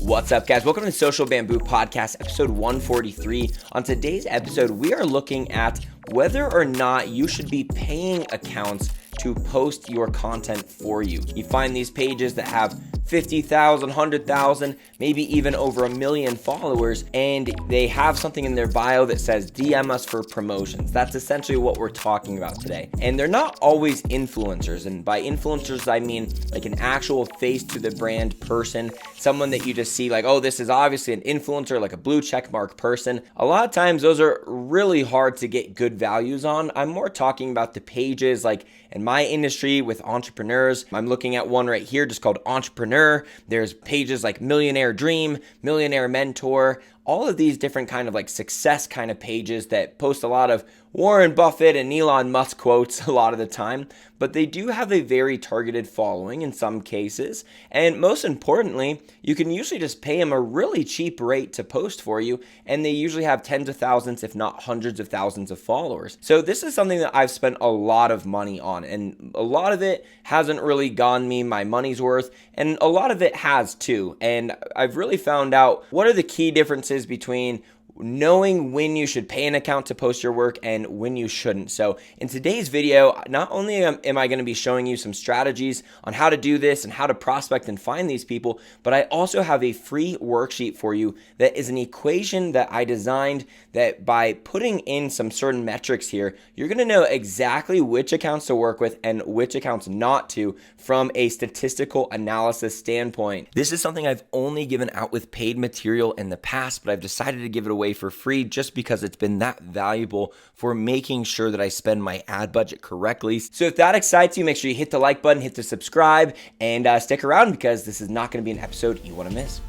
What's up, guys? Welcome to the Social Bamboo Podcast, episode 143. On today's episode, we are looking at whether or not you should be paying accounts to post your content for you. You find these pages that have 50,000, 100,000, maybe even over 1 million followers, and they have something in their bio that says DM us for promotions. That's essentially what we're talking about today. And they're not always influencers. And by influencers, I mean like an actual face to the brand person, someone that you just see like, oh, this is obviously an influencer, like a blue check mark person. A lot of times those are really hard to get good values on. I'm more talking about the pages like in my industry with entrepreneurs. I'm looking at one right here just called Entrepreneur. There's pages like Millionaire Dream, Millionaire Mentor, all of these different kind of like success kind of pages that post a lot of Warren Buffett and Elon Musk quotes a lot of the time, but they do have a very targeted following in some cases. And most importantly, you can usually just pay them a really cheap rate to post for you, and they usually have tens of thousands, if not hundreds of thousands of followers. So this is something that I've spent a lot of money on, and a lot of it hasn't really gotten me my money's worth, and a lot of it has too. And I've really found out what are the key differences between knowing when you should pay an account to post your work and when you shouldn't. So in today's video, not only am I going to be showing you some strategies on how to do this and how to prospect and find these people, but I also have a free worksheet for you that is an equation that I designed that by putting in some certain metrics here, you're going to know exactly which accounts to work with and which accounts not to from a statistical analysis standpoint. This is something I've only given out with paid material in the past, but I've decided to give it away for free just because it's been that valuable for making sure that I spend my ad budget correctly. So if that excites you, make sure you hit the like button, hit the subscribe, and stick around because this is not going to be an episode you want to miss.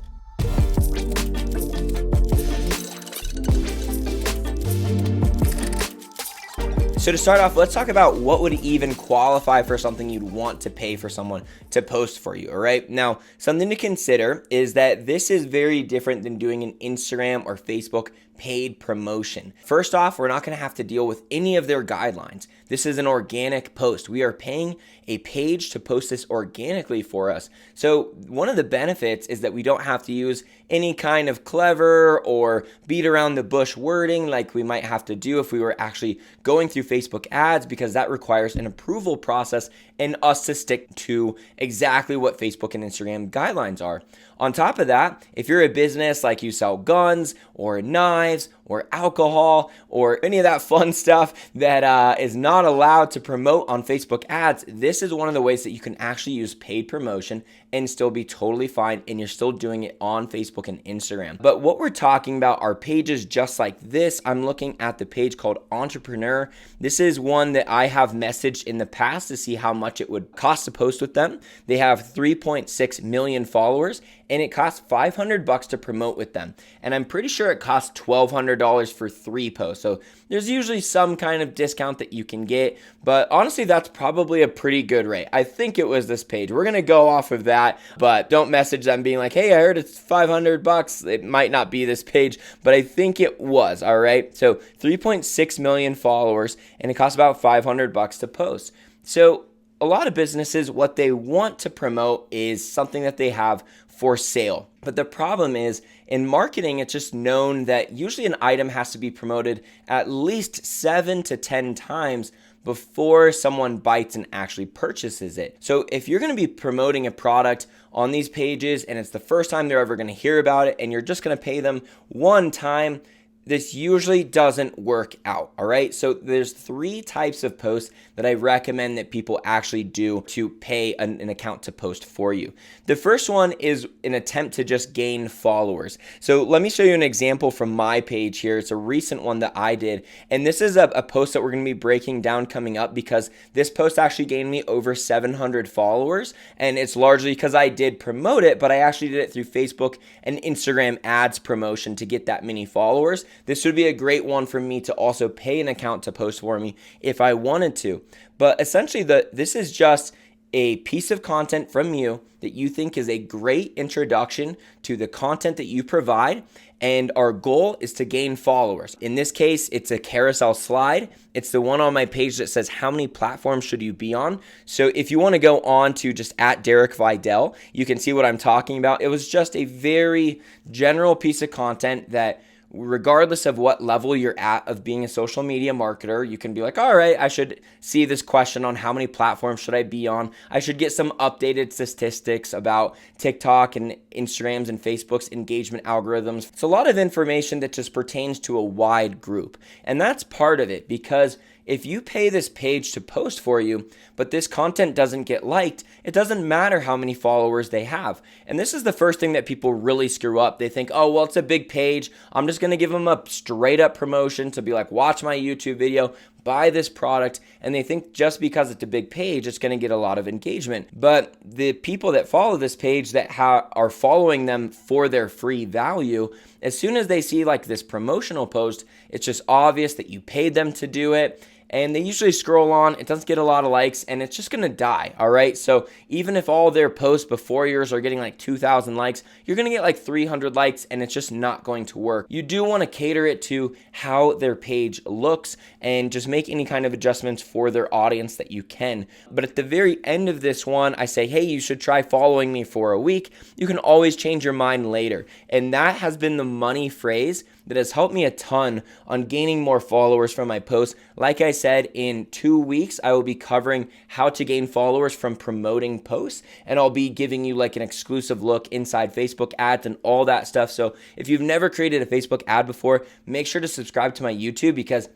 So to start off, let's talk about what would even qualify for something you'd want to pay for someone to post for you, all right? Now, something to consider is that this is very different than doing an Instagram or Facebook paid promotion. First off, we're not going to have to deal with any of their guidelines. This is an organic post. We are paying a page to post this organically for us. So one of the benefits is that we don't have to use any kind of clever or beat around the bush wording like we might have to do if we were actually going through Facebook ads, because that requires an approval process and us to stick to exactly what Facebook and Instagram guidelines are. On top of that, if you're a business like you sell guns or knives or alcohol or any of that fun stuff that is not allowed to promote on Facebook ads, this is one of the ways that you can actually use paid promotion and still be totally fine, and you're still doing it on Facebook and Instagram. But what we're talking about are pages just like this. I'm looking at the page called Entrepreneur. This is one that I have messaged in the past to see how much it would cost to post with them. They have 3.6 million followers, and it costs $500 to promote with them. And I'm pretty sure it costs $1,200 for 3 posts. So there's usually some kind of discount that you can get, but honestly, that's probably a pretty good rate. I think it was this page. We're going to go off of that, but don't message them being like, hey, I heard it's $500. It might not be this page, but I think it was, all right? So 3.6 million followers, and it costs about $500 to post. So a lot of businesses, what they want to promote is something that they have for sale. But the problem is in marketing, it's just known that usually an item has to be promoted at least 7 to 10 times before someone bites and actually purchases it. So if you're going to be promoting a product on these pages and it's the first time they're ever going to hear about it and you're just going to pay them one time, this usually doesn't work out, all right? So there's 3 types of posts that I recommend that people actually do to pay an account to post for you. The first one is an attempt to just gain followers. So let me show you an example from my page here. It's a recent one that I did, and this is a post that we're gonna be breaking down coming up because this post actually gained me over 700 followers, and it's largely because I did promote it, but I actually did it through Facebook and Instagram ads promotion to get that many followers. This would be a great one for me to also pay an account to post for me if I wanted to. But essentially, this is just a piece of content from you that you think is a great introduction to the content that you provide, and our goal is to gain followers. In this case, it's a carousel slide. It's the one on my page that says how many platforms should you be on. So if you want to go on to just at Derek Vidal, you can see what I'm talking about. It was just a very general piece of content that, regardless of what level you're at of being a social media marketer, you can be like, all right, I should see this question on how many platforms should I be on. I should get some updated statistics about TikTok and Instagram's and Facebook's engagement algorithms. It's a lot of information that just pertains to a wide group. And that's part of it, because if you pay this page to post for you, but this content doesn't get liked, it doesn't matter how many followers they have. And this is the first thing that people really screw up. They think, oh, well, it's a big page. I'm just going to give them a straight up promotion to be like, watch my YouTube video, buy this product. And they think just because it's a big page, it's going to get a lot of engagement. But the people that follow this page that are following them for their free value, as soon as they see like this promotional post, it's just obvious that you paid them to do it. And they usually scroll on, it doesn't get a lot of likes, and it's just gonna die, all right? So even if all their posts before yours are getting like 2,000 likes, you're gonna get like 300 likes, and it's just not going to work. You do wanna cater it to how their page looks and just make any kind of adjustments for their audience that you can. But at the very end of this one, I say, hey, you should try following me for a week. You can always change your mind later. And that has been the money phrase that has helped me a ton on gaining more followers from my posts. Like I said, in 2 weeks, I will be covering how to gain followers from promoting posts, and I'll be giving you like an exclusive look inside Facebook ads and all that stuff. So if you've never created a Facebook ad before, make sure to subscribe to my YouTube, because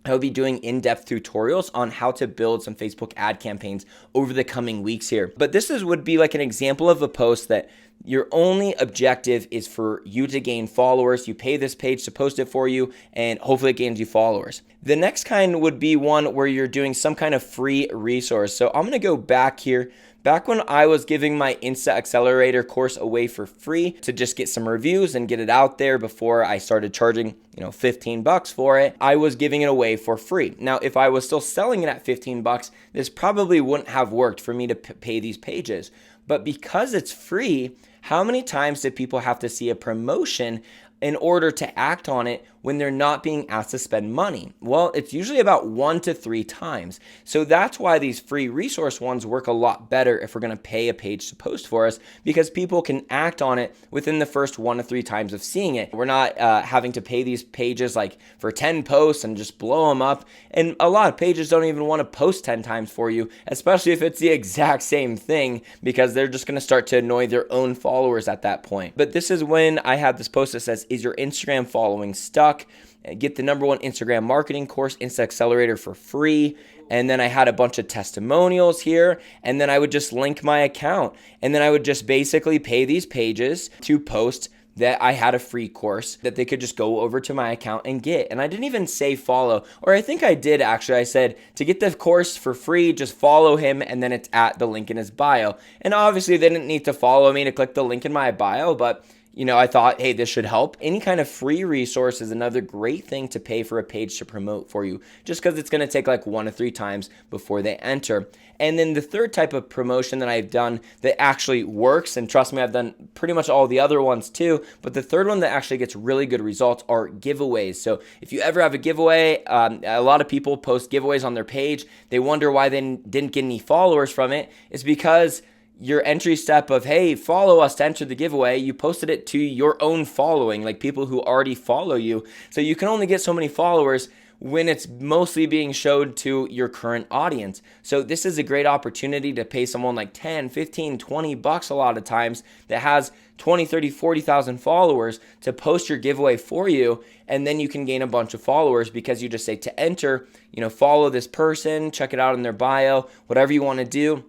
I'll be doing in-depth tutorials on how to build some Facebook ad campaigns over the coming weeks here. But this would be like an example of a post that your only objective is for you to gain followers. You pay this page to post it for you, and hopefully it gains you followers. The next kind would be one where you're doing some kind of free resource. So I'm going to go back here. Back when I was giving my Insta Accelerator course away for free to just get some reviews and get it out there before I started charging, $15 for it, I was giving it away for free. Now, if I was still selling it at $15, this probably wouldn't have worked for me to pay these pages. But because it's free, how many times did people have to see a promotion in order to act on it when they're not being asked to spend money? Well, it's usually about 1 to 3 times. So that's why these free resource ones work a lot better if we're going to pay a page to post for us, because people can act on it within the first 1 to 3 times of seeing it. We're not having to pay these pages like for 10 posts and just blow them up. And a lot of pages don't even want to post 10 times for you, especially if it's the exact same thing, because they're just going to start to annoy their own followers at that point. But this is when I have this post that says, is your Instagram following stuck? Get the #1 Instagram marketing course, Insta Accelerator, for free. And then I had a bunch of testimonials here, and then I would just link my account, and then I would just basically pay these pages to post that I had a free course that they could just go over to my account and get. And I didn't even say follow, or I think I did actually. I said to get the course for free, just follow him, and then it's at the link in his bio. And obviously they didn't need to follow me to click the link in my bio, but I thought, hey, this should help. Any kind of free resource is another great thing to pay for a page to promote for you, just because it's going to take like 1 to 3 times before they enter. And then the third type of promotion that I've done that actually works, and trust me, I've done pretty much all the other ones too, but the third one that actually gets really good results are giveaways. So if you ever have a giveaway, a lot of people post giveaways on their page. They wonder why they didn't get any followers from it. It's because your entry step of, hey, follow us to enter the giveaway, you posted it to your own following, like people who already follow you. So you can only get so many followers when it's mostly being showed to your current audience. So this is a great opportunity to pay someone like 10, 15, 20 bucks a lot of times that has 20, 30, 40,000 followers to post your giveaway for you. And then you can gain a bunch of followers because you just say to enter, follow this person, check it out in their bio, whatever you want to do.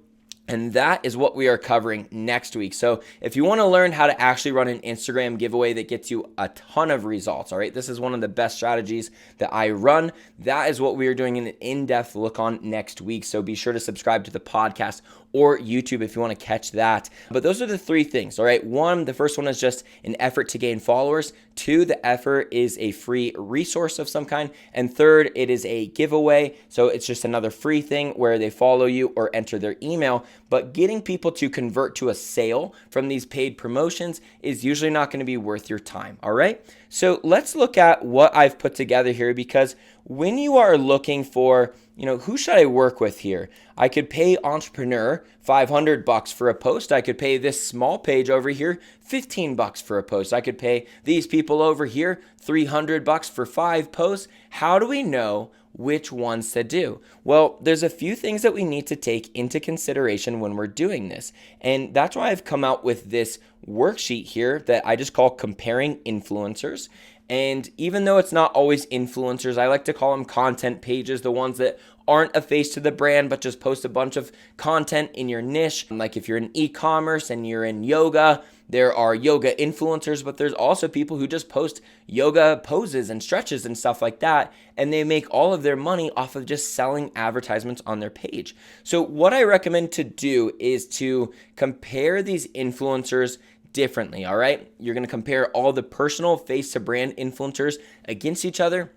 And that is what we are covering next week. So if you want to learn how to actually run an Instagram giveaway that gets you a ton of results, all right, this is one of the best strategies that I run. That is what we are doing an in-depth look on next week. So be sure to subscribe to the podcast or YouTube if you want to catch that. But those are the three things, all right? One, the first one is just an effort to gain followers. Two, the effort is a free resource of some kind. And third, it is a giveaway. So it's just another free thing where they follow you or enter their email. But getting people to convert to a sale from these paid promotions is usually not going to be worth your time, all right? So let's look at what I've put together here, because when you are looking for, who should I work with here? I could pay Entrepreneur $500 for a post. I could pay this small page over here $15 for a post. I could pay these people over here $300 for 5 posts. How do we know which ones to do? Well, there's a few things that we need to take into consideration when we're doing this. And that's why I've come out with this worksheet here that I just call comparing influencers. And even though it's not always influencers, I like to call them content pages, the ones that aren't a face to the brand, but just post a bunch of content in your niche. Like if you're in e-commerce and you're in yoga, there are yoga influencers, but there's also people who just post yoga poses and stretches and stuff like that. And they make all of their money off of just selling advertisements on their page. So what I recommend to do is to compare these influencers differently, all right? You're going to compare all the personal face to brand influencers against each other.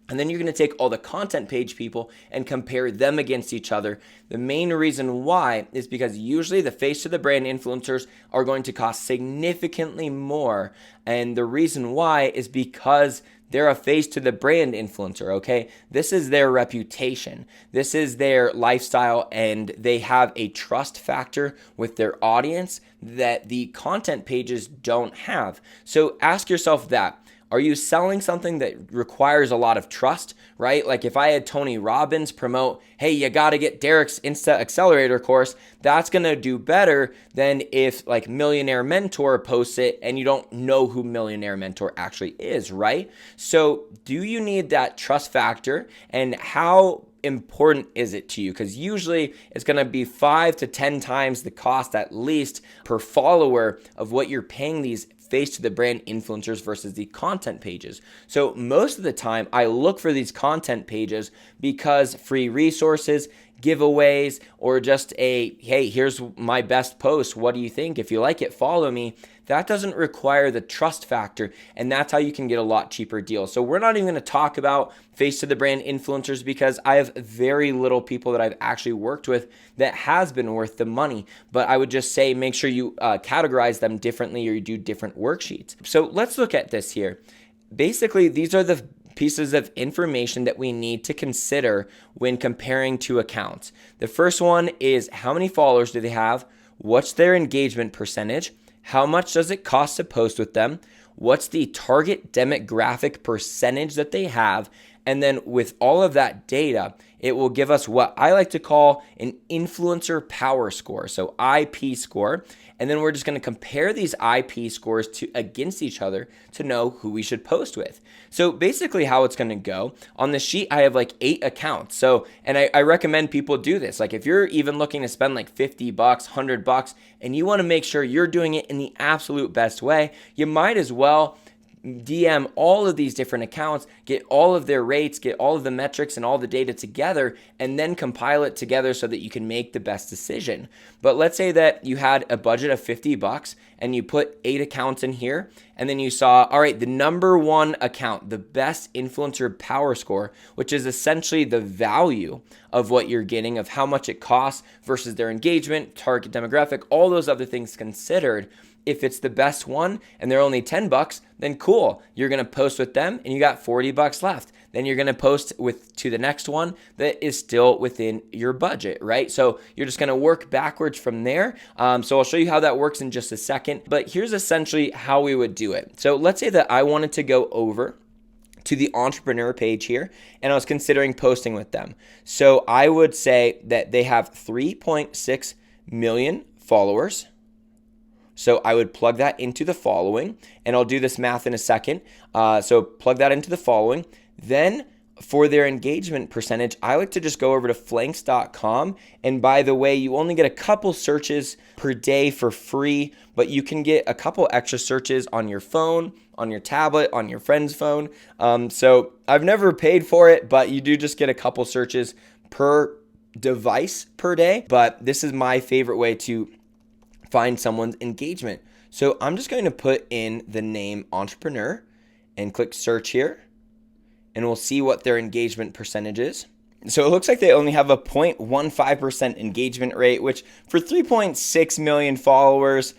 And then you're going to take all the content page people and compare them against each other. The main reason why is because usually the face to the brand influencers are going to cost significantly more. And the reason why is because they're a face to the brand influencer, okay? This is their reputation. This is their lifestyle, and they have a trust factor with their audience that the content pages don't have. So ask yourself that. Are you selling something that requires a lot of trust, right? Like if I had Tony Robbins promote, hey, you got to get Derek's Insta Accelerator course, that's going to do better than if like Millionaire Mentor posts it and you don't know who Millionaire Mentor actually is, right? So do you need that trust factor, and how important is it to you? Because usually it's going to be 5 to 10 times the cost at least per follower of what you're paying these face to the brand influencers versus the content pages. So most of the time I look for these content pages because free resources, giveaways, or just a, hey, here's my best post. What do you think? If you like it, follow me. That doesn't require the trust factor, and that's how you can get a lot cheaper deals. So we're not even going to talk about face to the brand influencers because I have very little people that I've actually worked with that has been worth the money. But I would just say make sure you categorize them differently, or you do different worksheets. So let's look at this here. Basically, these are the pieces of information that we need to consider when comparing two accounts. The first one is how many followers do they have? What's their engagement percentage? How much does it cost to post with them? What's the target demographic percentage that they have? And then with all of that data, it will give us what I like to call an influencer power score, so IP score. And then we're just going to compare these IP scores against each other to know who we should post with. So basically how it's going to go, on the sheet I have like 8 accounts. So, and I recommend people do this. Like if you're even looking to spend like $50, $100, and you want to make sure you're doing it in the absolute best way, you might as well DM all of these different accounts, get all of their rates, get all of the metrics and all the data together, and then compile it together so that you can make the best decision. But let's say that you had a budget of $50 and you put 8 accounts in here, and then you saw, all right, the number one account, the best influencer power score, which is essentially the value of what you're getting, of how much it costs versus their engagement, target demographic, all those other things considered. If it's the best one and they're only $10, then cool. You're going to post with them and you got $40 left. Then you're going to post to the next one that is still within your budget, right? So you're just going to work backwards from there. So I'll show you how that works in just a second. But here's essentially how we would do it. So let's say that I wanted to go over to the Entrepreneur page here, and I was considering posting with them. So I would say that they have 3.6 million followers. So I would plug that into the following, and I'll do this math in a second. So plug that into the following. Then for their engagement percentage, I like to just go over to flanks.com. And by the way, you only get a couple searches per day for free, but you can get a couple extra searches on your phone, on your tablet, on your friend's phone. So I've never paid for it, but you do just get a couple searches per device per day, but this is my favorite way to find someone's engagement. So I'm just going to put in the name entrepreneur and click search here, and we'll see what their engagement percentage is. So it looks like they only have a 0.15% engagement rate, which for 3.6 million followers,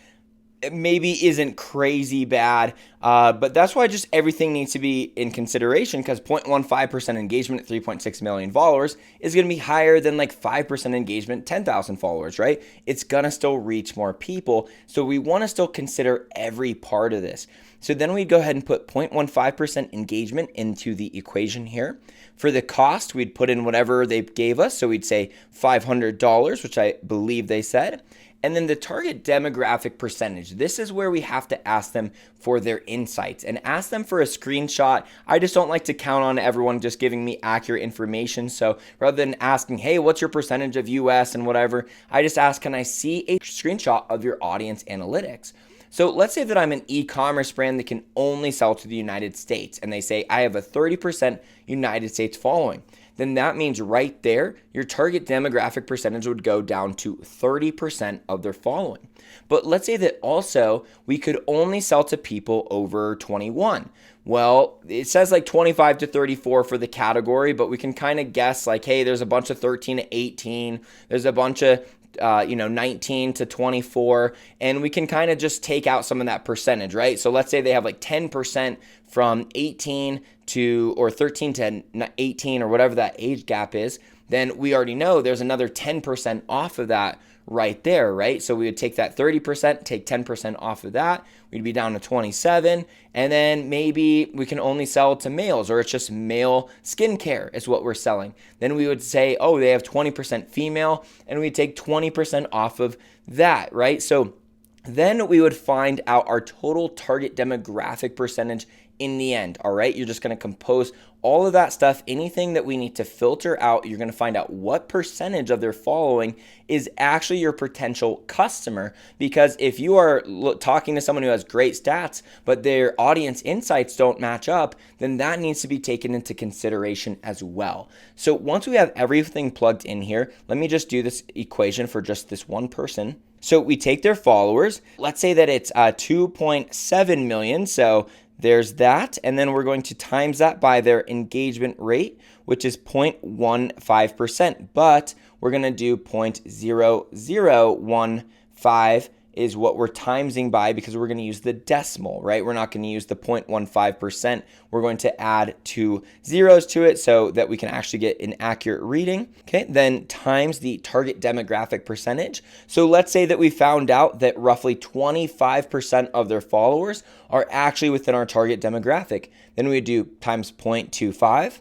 it maybe isn't crazy bad, but that's why just everything needs to be in consideration, because 0.15% engagement at 3.6 million followers is going to be higher than like 5% engagement, 10,000 followers, right? It's going to still reach more people. So we want to still consider every part of this. So then we'd go ahead and put 0.15% engagement into the equation here. For the cost, we'd put in whatever they gave us. So we'd say $500, which I believe they said. And then the target demographic percentage. This is where we have to ask them for their insights and ask them for a screenshot. I just don't like to count on everyone just giving me accurate information. So rather than asking, hey, what's your percentage of US and whatever, I just ask, can I see a screenshot of your audience analytics? So let's say that I'm an e-commerce brand that can only sell to the United States, and they say I have a 30% United States following. Then that means right there, your target demographic percentage would go down to 30% of their following. But let's say that also we could only sell to people over 21. Well, it says like 25 to 34 for the category, but we can kind of guess like, hey, there's a bunch of 13 to 18. There's a bunch of 19 to 24, and we can kind of just take out some of that percentage, right? So let's say they have like 10% from 18 to, or 13 to 18, or whatever that age gap is, then we already know there's another 10% off of that right there, right? So we would take that 30%, take 10% off of that, we'd be down to 27, and then maybe we can only sell to males, or it's just male skincare is what we're selling. Then we would say, oh, they have 20% female, and we take 20% off of that, right? So then we would find out our total target demographic percentage in the end, all right? You're just going to compose all of that stuff, anything that we need to filter out. You're going to find out what percentage of their following is actually your potential customer, because if you are talking to someone who has great stats, but their audience insights don't match up, then that needs to be taken into consideration as well. So once we have everything plugged in here, let me just do this equation for just this one person. So we take their followers. Let's say that it's 2.7 million. So there's that, and then we're going to times that by their engagement rate, which is 0.15%, but we're going to do 0.0015 is what we're timesing by, because we're going to use the decimal, right? We're not going to use the 0.15%. We're going to add 2 zeros to it so that we can actually get an accurate reading. Okay, then times the target demographic percentage. So let's say that we found out that roughly 25% of their followers are actually within our target demographic. Then we do times 0.25.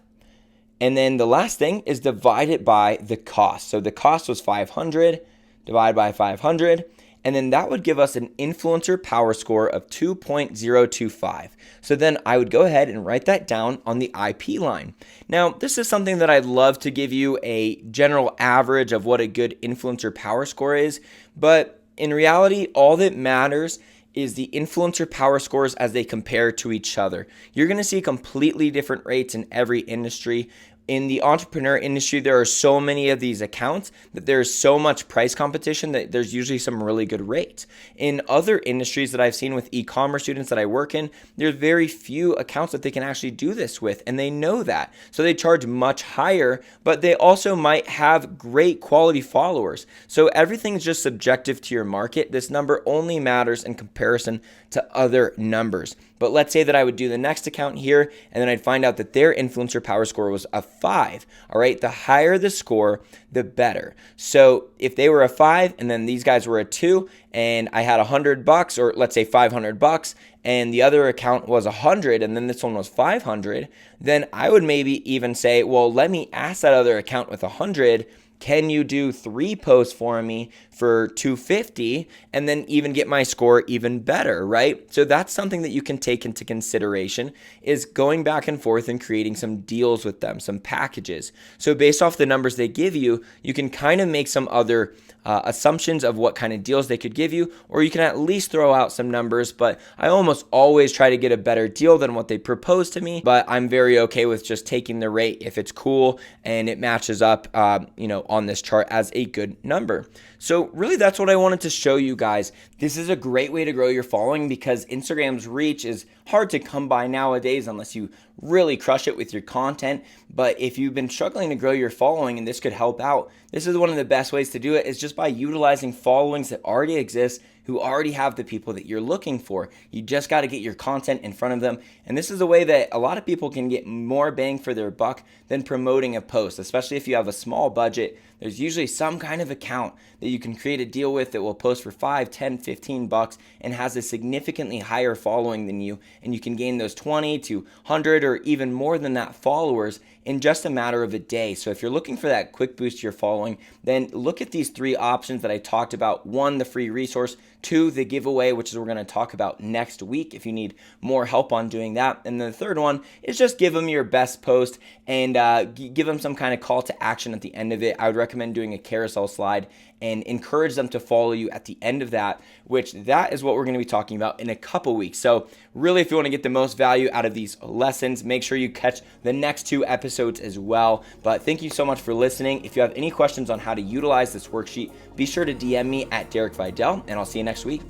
And then the last thing is divide it by the cost. So the cost was 500, divided by 500. And then that would give us an influencer power score of 2.025. So then I would go ahead and write that down on the IP line. Now, this is something that I'd love to give you a general average of what a good influencer power score is. But in reality, all that matters is the influencer power scores as they compare to each other. You're going to see completely different rates in every industry. In the entrepreneur industry, there are so many of these accounts that there's so much price competition that there's usually some really good rates. In other industries that I've seen with e-commerce students that I work in, there's very few accounts that they can actually do this with, and they know that. So they charge much higher, but they also might have great quality followers. So everything's just subjective to your market. This number only matters in comparison to other numbers. But let's say that I would do the next account here, and then I'd find out that their influencer power score was a 5. All right, the higher the score, the better. So if they were a 5 and then these guys were a 2, and I had $100, or let's say $500, and the other account was 100, and then this one was 500, then I would maybe even say, well, let me ask that other account with 100, can you do 3 posts for me for $250, and then even get my score even better, right? So that's something that you can take into consideration, is going back and forth and creating some deals with them, some packages. So based off the numbers they give you, you can kind of make some other assumptions of what kind of deals they could give you, or you can at least throw out some numbers. But I almost always try to get a better deal than what they propose to me, but I'm very okay with just taking the rate if it's cool and it matches up, on this chart as a good number. So really, that's what I wanted to show you guys. This is a great way to grow your following because Instagram's reach is hard to come by nowadays unless you really crush it with your content. But if you've been struggling to grow your following and this could help out, this is one of the best ways to do it, is just by utilizing followings that already exist, who already have the people that you're looking for. You just got to get your content in front of them. And this is a way that a lot of people can get more bang for their buck than promoting a post, especially if you have a small budget. There's usually some kind of account that you can create a deal with that will post for $5, $10, $15 and has a significantly higher following than you. And you can gain those 20 to 100 or even more than that followers in just a matter of a day. So if you're looking for that quick boost to your following, then look at these 3 options that I talked about. 1, the free resource. 2, the giveaway, which is what we're going to talk about next week if you need more help on doing that. And then the third one is just give them your best post and give them some kind of call to action at the end of it. I would recommend doing a carousel slide and encourage them to follow you at the end of that, which that is what we're going to be talking about in a couple weeks. So really, if you want to get the most value out of these lessons, make sure you catch the next 2 episodes as well. But thank you so much for listening. If you have any questions on how to utilize this worksheet, be sure to DM me at Derek Vidal, and I'll see you next week.